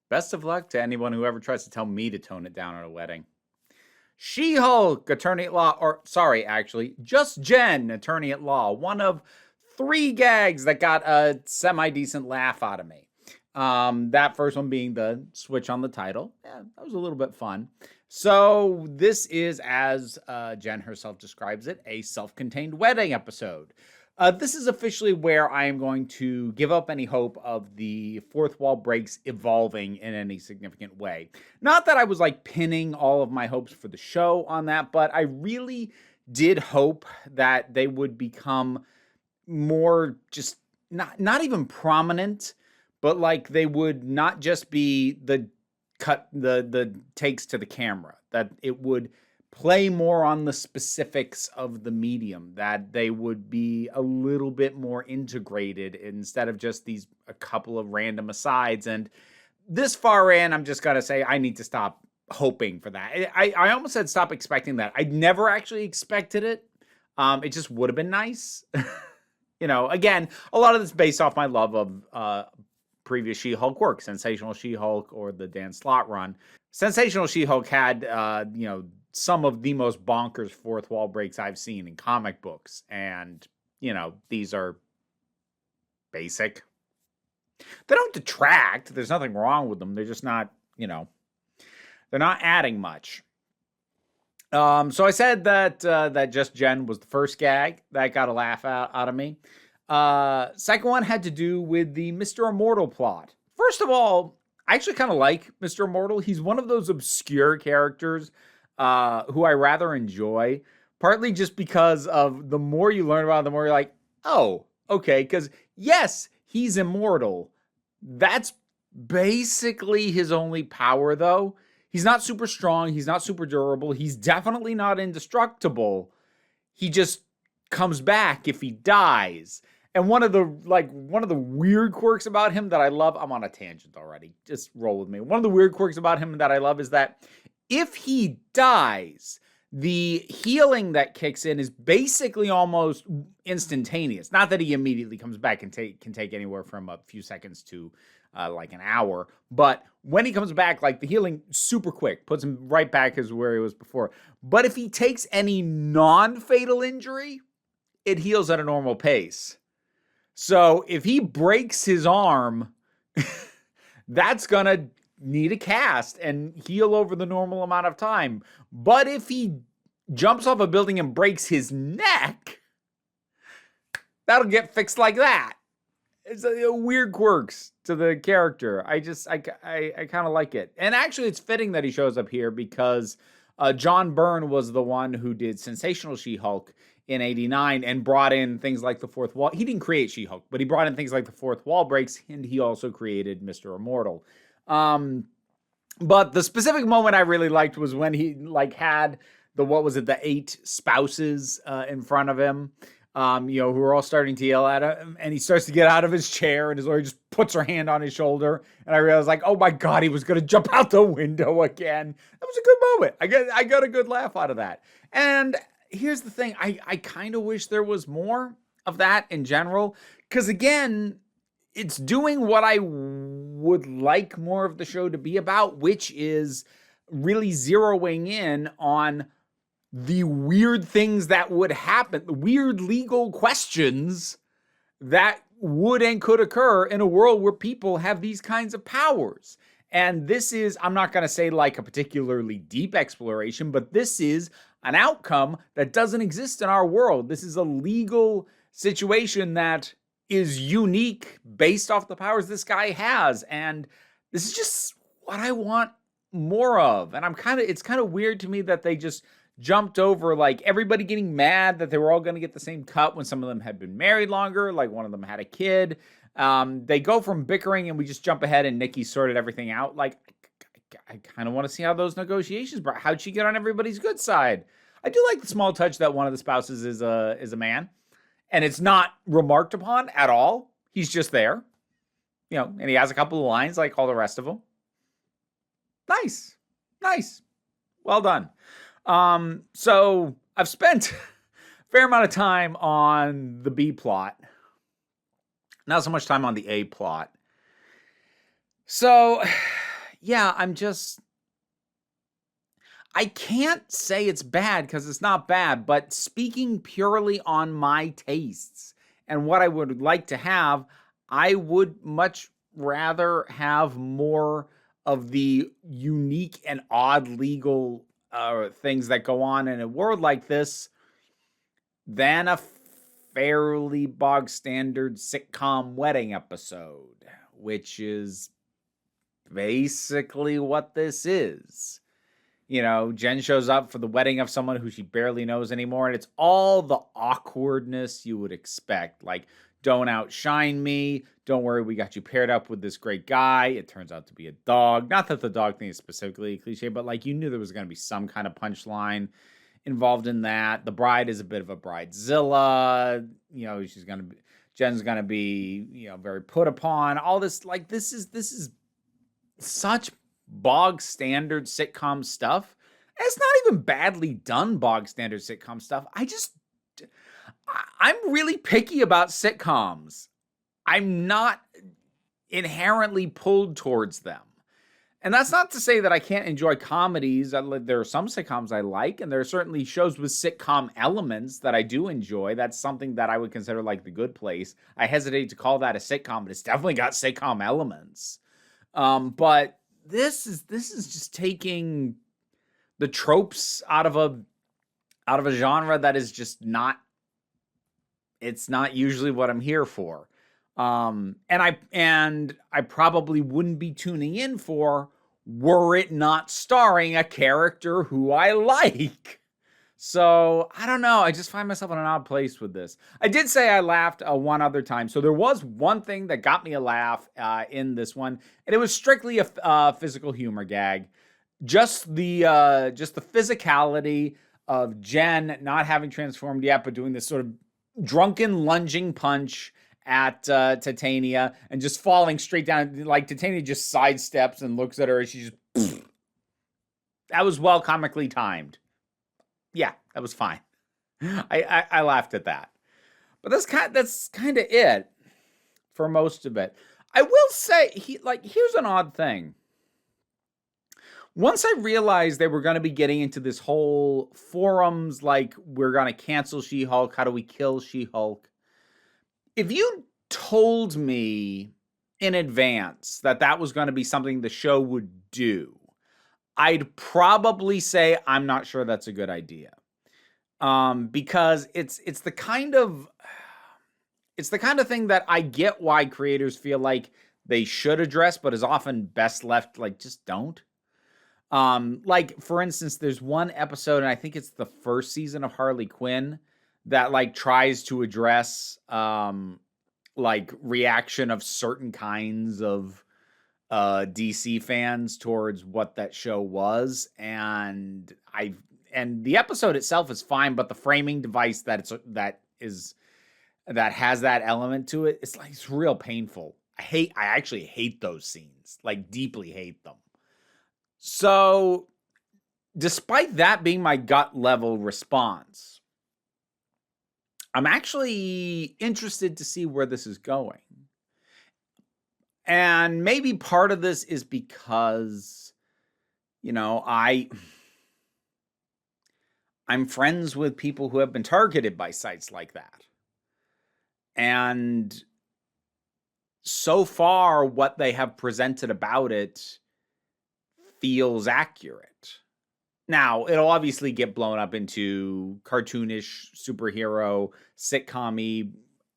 Best of luck to anyone who ever tries to tell me to tone it down at a wedding. She-Hulk, attorney at law, or sorry, actually, just Jen, attorney at law. One of 3 gags that got a semi-decent laugh out of me. That first one being the switch on the title. Yeah, that was a little bit fun. So this is, as Jen herself describes it, a self-contained wedding episode. This is officially where I am going to give up any hope of the fourth wall breaks evolving in any significant way. Not that I was like pinning all of my hopes for the show on that, but I really did hope that they would become more just not even prominent, but like they would not just be the takes to the camera, that it would play more on the specifics of the medium, that they would be a little bit more integrated instead of just a couple of random asides. And this far in, I'm just going to say I need to stop hoping for that. I almost said stop expecting that. I never actually expected it. It just would have been nice. Again, a lot of this based off my love of previous She-Hulk work, Sensational She-Hulk or the Dan Slott run. Sensational She-Hulk had, some of the most bonkers fourth wall breaks I've seen in comic books. And, these are basic. They don't detract. There's nothing wrong with them. They're just not, they're not adding much. So I said that Just Jen was the first gag that got a laugh out of me. Second one had to do with the Mr. Immortal plot. First of all, I actually kind of like Mr. Immortal. He's one of those obscure characters who I rather enjoy, partly just because of the more you learn about him, the more you're like, oh, okay, because yes, he's immortal. That's basically his only power, though. He's not super strong. He's not super durable. He's definitely not indestructible. He just comes back if he dies. And one of the weird quirks about him that I love, I'm on a tangent already. Just roll with me. One of the weird quirks about him that I love is that if he dies, the healing that kicks in is basically almost instantaneous. Not that he immediately comes back and can take anywhere from a few seconds to like an hour. But when he comes back, like the healing super quick, puts him right back as where he was before. But if he takes any non-fatal injury, it heals at a normal pace. So if he breaks his arm, that's going to need a cast and heal over the normal amount of time. But if he jumps off a building and breaks his neck, that'll get fixed like that. It's a weird quirks to the character. I kind of like it. And actually, it's fitting that he shows up here because John Byrne was the one who did Sensational She-Hulk in '89 and brought in things like the fourth wall. He didn't create She-Hulk, but he brought in things like the fourth wall breaks, and he also created Mr. Immortal. But the specific moment I really liked was when he had the 8 spouses in front of him, who are all starting to yell at him, and he starts to get out of his chair, and his lawyer just puts her hand on his shoulder, and I realized oh my God, he was going to jump out the window again. That was a good moment. I got a good laugh out of that. And here's the thing. I kind of wish there was more of that in general, because again, it's doing what I would like more of the show to be about, which is really zeroing in on the weird things that would happen, the weird legal questions that would and could occur in a world where people have these kinds of powers. And this is, I'm not going to say like a particularly deep exploration, but this is an outcome that doesn't exist in our world. This is a legal situation that is unique based off the powers this guy has. And this is just what I want more of. And it's kind of weird to me that they just jumped over like everybody getting mad that they were all going to get the same cut when some of them had been married longer, like one of them had a kid. They go from bickering and we just jump ahead and Nikki sorted everything out. Like, I kind of want to see how those negotiations brought. How'd she get on everybody's good side? I do like the small touch that one of the spouses is a man. And it's not remarked upon at all. He's just there. And he has a couple of lines like all the rest of them. Nice. Well done. So I've spent a fair amount of time on the B-plot. Not so much time on the A-plot. So yeah, I can't say it's bad because it's not bad, but speaking purely on my tastes and what I would like to have, I would much rather have more of the unique and odd legal things that go on in a world like this than a fairly bog standard sitcom wedding episode, which is basically what this is. Jen shows up for the wedding of someone who she barely knows anymore, and it's all the awkwardness you would expect. Like, don't outshine me. Don't worry, we got you paired up with this great guy. It turns out to be a dog. Not that the dog thing is specifically a cliche, but like you knew there was going to be some kind of punchline involved in that. The bride is a bit of a bridezilla. Jen's going to be, very put upon. All this, like, this is such bog standard sitcom stuff. It's not even badly done bog standard sitcom stuff. I'm really picky about sitcoms. I'm not inherently pulled towards them. And that's not to say that I can't enjoy comedies. There are some sitcoms I like, and there are certainly shows with sitcom elements that I do enjoy. That's something that I would consider like The Good Place. I hesitate to call that a sitcom, but it's definitely got sitcom elements. But this is just taking the tropes out of a genre that is just not. It's not usually what I'm here for. And I probably wouldn't be tuning in for were it not starring a character who I like. So I don't know. I just find myself in an odd place with this. I did say I laughed one other time. So there was one thing that got me a laugh in this one, and it was strictly a physical humor gag. Just the physicality of Jen not having transformed yet, but doing this sort of drunken lunging punch at Titania and just falling straight down. Like Titania just sidesteps and looks at her, and she just that was well comically timed. Yeah, that was fine. I laughed at that. But that's kind of it for most of it. I will say, here's an odd thing. Once I realized they were going to be getting into this whole forums, like, we're going to cancel She-Hulk, how do we kill She-Hulk? If you told me in advance that was going to be something the show would do, I'd probably say I'm not sure that's a good idea. Because it's the kind of thing that I get why creators feel like they should address, but is often best left like just don't. Like for instance, there's one episode, and I think it's the first season of Harley Quinn that like tries to address like reaction of certain kinds of DC fans towards what that show was, and the episode itself is fine, but the framing device that has that element to it, it's real painful. I actually hate those scenes, like deeply hate them. So, despite that being my gut level response, I'm actually interested to see where this is going. And maybe part of this is because, I'm friends with people who have been targeted by sites like that. And so far, what they have presented about it feels accurate. Now, it'll obviously get blown up into cartoonish, superhero, sitcom-y,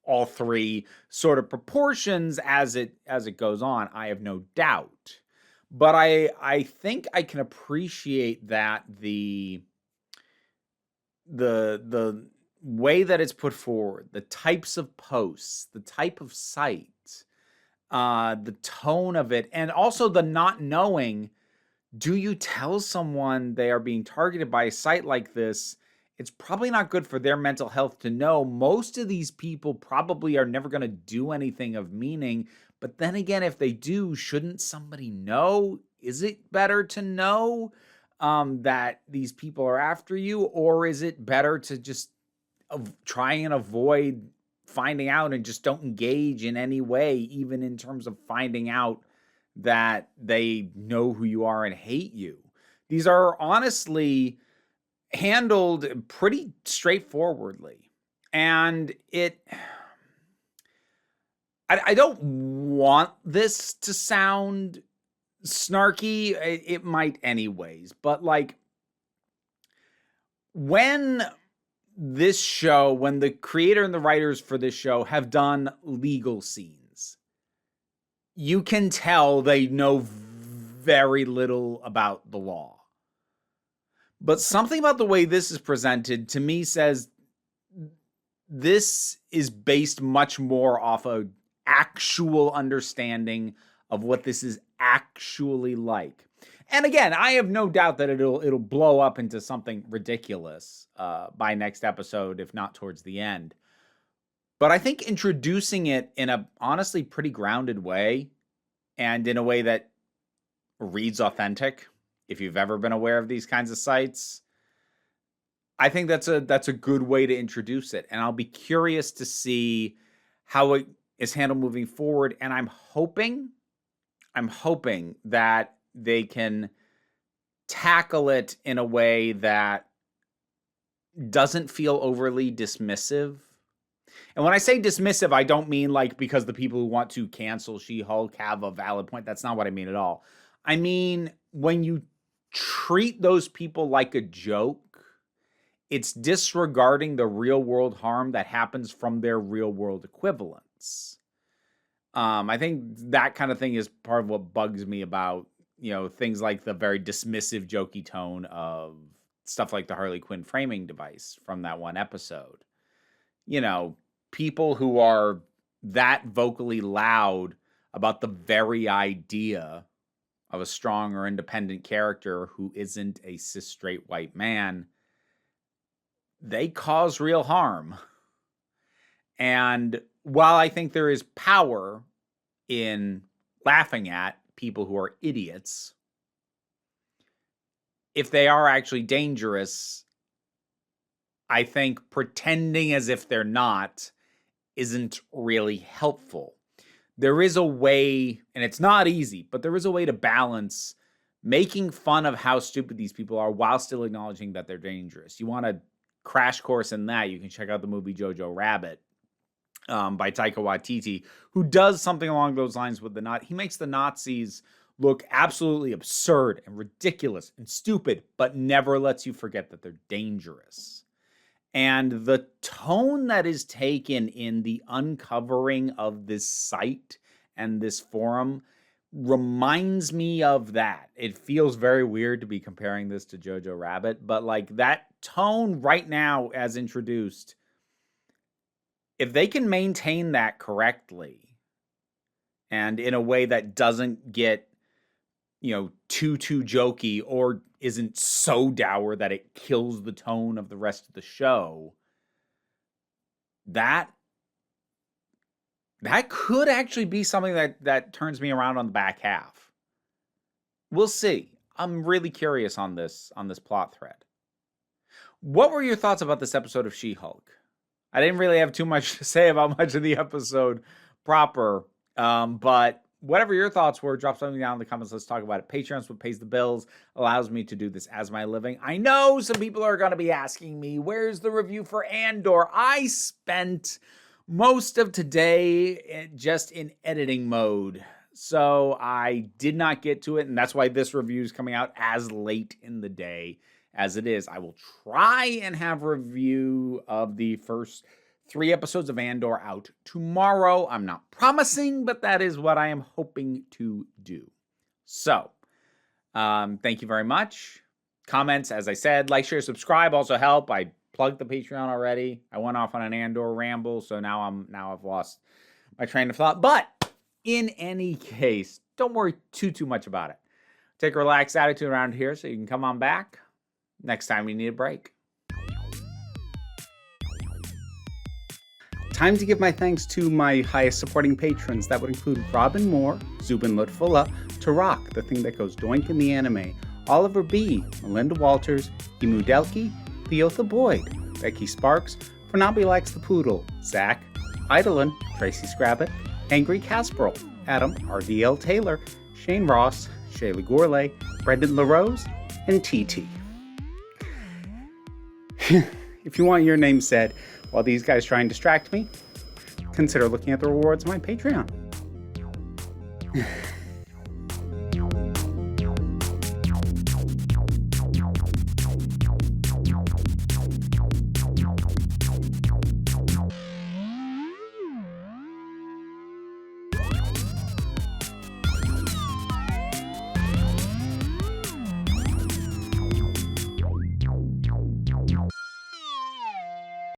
all three sort of proportions as it goes on. I have no doubt. But I think I can appreciate that the way that it's put forward, the types of posts, the type of site, the tone of it, and also the not knowing, do you tell someone they are being targeted by a site like this? It's probably not good for their mental health to know. Most of these people probably are never going to do anything of meaning. But then again, if they do, shouldn't somebody know? Is it better to know that these people are after you? Or is it better to just try and avoid finding out and just don't engage in any way, even in terms of finding out that they know who you are and hate you. These are honestly handled pretty straightforwardly. And I don't want this to sound snarky. It might anyways, but like when the creator and the writers for this show have done legal scenes, you can tell they know very little about the law. But something about the way this is presented to me says this is based much more off an actual understanding of what this is actually like. And again, I have no doubt that it'll blow up into something ridiculous by next episode, if not towards the end. But I think introducing it in a honestly pretty grounded way, and in a way that reads authentic, if you've ever been aware of these kinds of sites, I think that's a good way to introduce it. And I'll be curious to see how it is handled moving forward. And I'm hoping that they can tackle it in a way that doesn't feel overly dismissive. And when I say dismissive, I don't mean like because the people who want to cancel She-Hulk have a valid point. That's not what I mean at all. I mean, when you treat those people like a joke, it's disregarding the real world harm that happens from their real world equivalents. I think that kind of thing is part of what bugs me about, things like the very dismissive, jokey tone of stuff like the Harley Quinn framing device from that one episode. People who are that vocally loud about the very idea of a strong or independent character who isn't a cis straight white man, they cause real harm. And while I think there is power in laughing at people who are idiots, if they are actually dangerous, I think pretending as if they're not isn't really helpful. There is a way, and it's not easy, but there is a way to balance making fun of how stupid these people are while still acknowledging that they're dangerous. You want a crash course in that, you can check out the movie Jojo Rabbit by Taika Waititi, who does something along those lines with he makes the Nazis look absolutely absurd and ridiculous and stupid, but never lets you forget that they're dangerous. And the tone that is taken in the uncovering of this site and this forum reminds me of that. It feels very weird to be comparing this to Jojo Rabbit, but like that tone right now as introduced, if they can maintain that correctly and in a way that doesn't get, too jokey or isn't so dour that it kills the tone of the rest of the show, that could actually be something that turns me around on the back half. We'll see. I'm really curious on this plot thread. What were your thoughts about this episode of She-Hulk? I didn't really have too much to say about much of the episode proper, but whatever your thoughts were, drop something down in the comments. Let's talk about it. Patreon's what pays the bills, allows me to do this as my living. I know some people are going to be asking me, where's the review for Andor? I spent most of today just in editing mode, so I did not get to it, and that's why this review is coming out as late in the day as it is. I will try and have a review of the first 3 episodes of Andor out tomorrow. I'm not promising, but that is what I am hoping to do. So, thank you very much. Comments, as I said, like, share, subscribe also help. I plugged the Patreon already. I went off on an Andor ramble, so now I've lost my train of thought. But in any case, don't worry too much about it. Take a relaxed attitude around here so you can come on back next time you need a break. Time to give my thanks to my highest supporting patrons. That would include Robin Moore, Zubin Lutfullah, Tarak, the thing that goes doink in the anime, Oliver B., Melinda Walters, Emu Delkey, Theotha Boyd, Becky Sparks, Fernabi Likes the Poodle, Zach, Idolin, Tracy Scrabbit, Angry Casperl, Adam, RDL Taylor, Shane Ross, Shaylee Gourlay, Brendan LaRose, and TT. If you want your name said while these guys try and distract me, consider looking at the rewards on my Patreon.